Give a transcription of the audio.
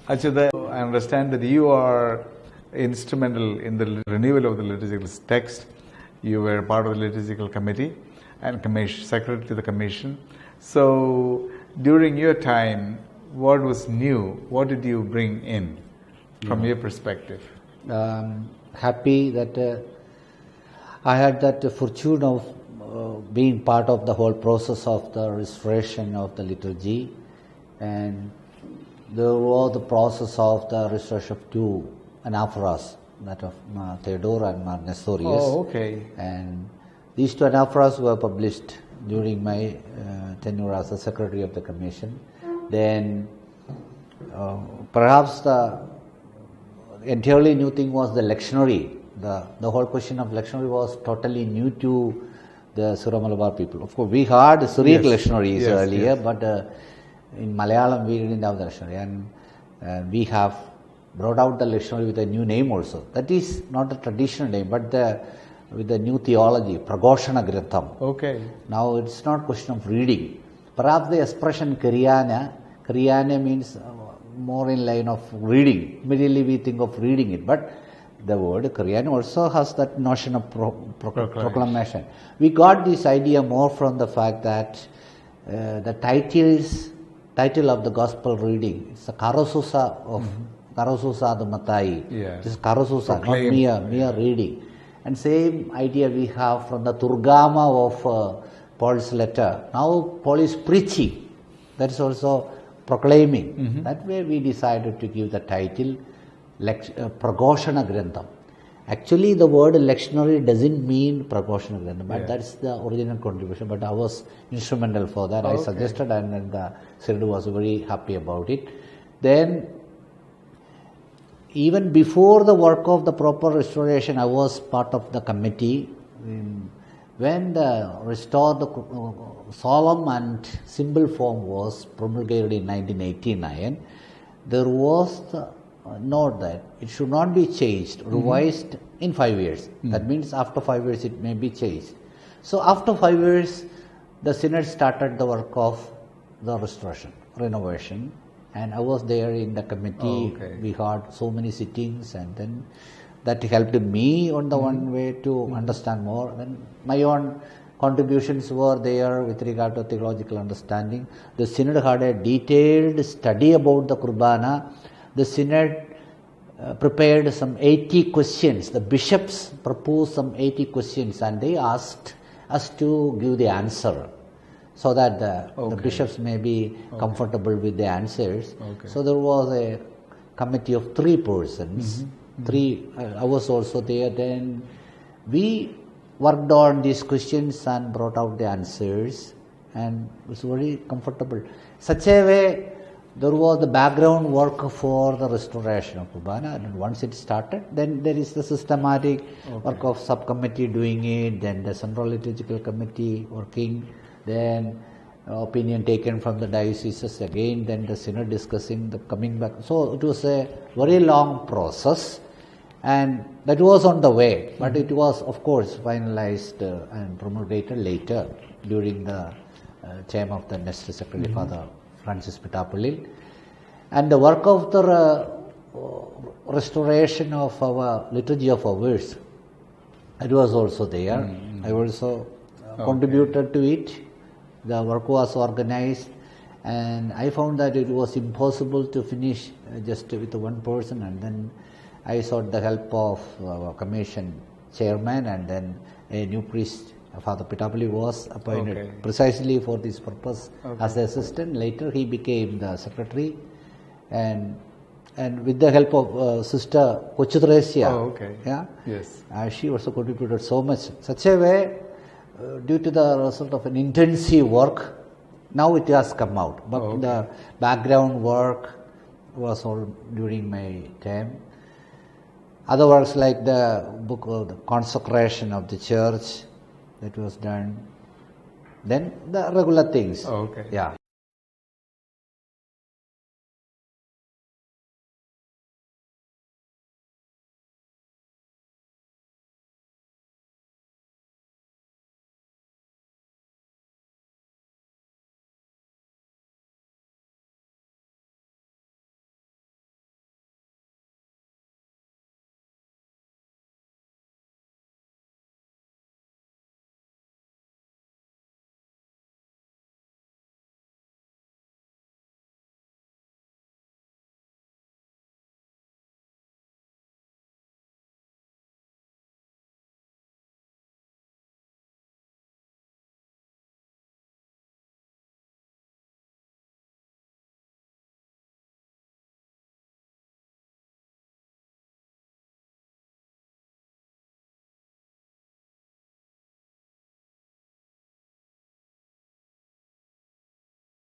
Achada, I understand that you are instrumental in the renewal of the liturgical text. You were part of the liturgical committee and secretary to the commission. So, during your time, what was new? What did you bring in from your perspective? Happy that I had that fortune of being part of the whole process of the restoration of the liturgy, and there was the process of the restoration of two anaphoras, that of Theodore and Nestorius. Oh, okay. And these two anaphoras were published during my tenure as the secretary of the commission. Then perhaps the entirely new thing was the lectionary. The whole question of lectionary was totally new to the Syro-Malabar people. Of course, we had Syriac lectionaries earlier, but in Malayalam we didn't have the lectionary, and we have brought out the lectionary with a new name also. That is not the traditional name, but with the new theology, Pragoshana Grantham. Okay. Now it's not question of reading. Perhaps the expression Kriana means more in line of reading. Immediately we think of reading it, but the word Kriana also has that notion of proclamation. We got this idea more from the fact that the title of the gospel reading, it's the Karasusa of Karasusa the Matai. Yeah. It is Karasusa, not mere reading. And same idea we have from the Turgama of Paul's letter. Now Paul is preaching. That is also proclaiming. That way we decided to give the title Pragoshana Grantham. Actually the word lectionary doesn't mean Pragoshana Grantham, but that's the original contribution. But I was instrumental for that. I suggested, and the Synod was very happy about it. Then even before the work of the proper restoration, I was part of the committee. When the restored solemn and symbol form was promulgated in 1989, there was the note that it should not be changed, revised in 5 years. That means after 5 years it may be changed. So after 5 years, the Synod started the work of the restoration, renovation, and I was there in the committee. We had so many sittings, and then that helped me on the one way to understand more. Then my own contributions were there with regard to theological understanding. The Synod had a detailed study about the Kurbana. The Synod prepared some 80 questions. The bishops proposed some 80 questions, and they asked us to give the answer, so that the bishops may be comfortable with the answers. So there was a committee of 3 persons. I was also there. Then we worked on these questions and brought out the answers, and it was very comfortable. Such a way, there was the background work for the restoration of Kurbana, and once it started, then there is the systematic work of subcommittee doing it, then the Central Liturgical Committee working, then opinion taken from the dioceses again, then the Synod discussing, the coming back. So it was a very long process, and that was on the way, but it was of course finalized and promulgated later during the time of the next Secretary Father Francis Pitapulil. And the work of the restoration of our liturgy of hours, it was also there. I also contributed to it. The work was organized, and I found that it was impossible to finish just with one person, and then I sought the help of our commission chairman, and then a new priest, Father Pitapulil, was appointed precisely for this purpose as the assistant. Later he became the secretary, and with the help of Sister Kochutresia, she also contributed so much. Such a way, due to the result of an intensive work, now it has come out. But the background work was all during my time. Other works like the book of the consecration of the church, that was done. Then the regular things.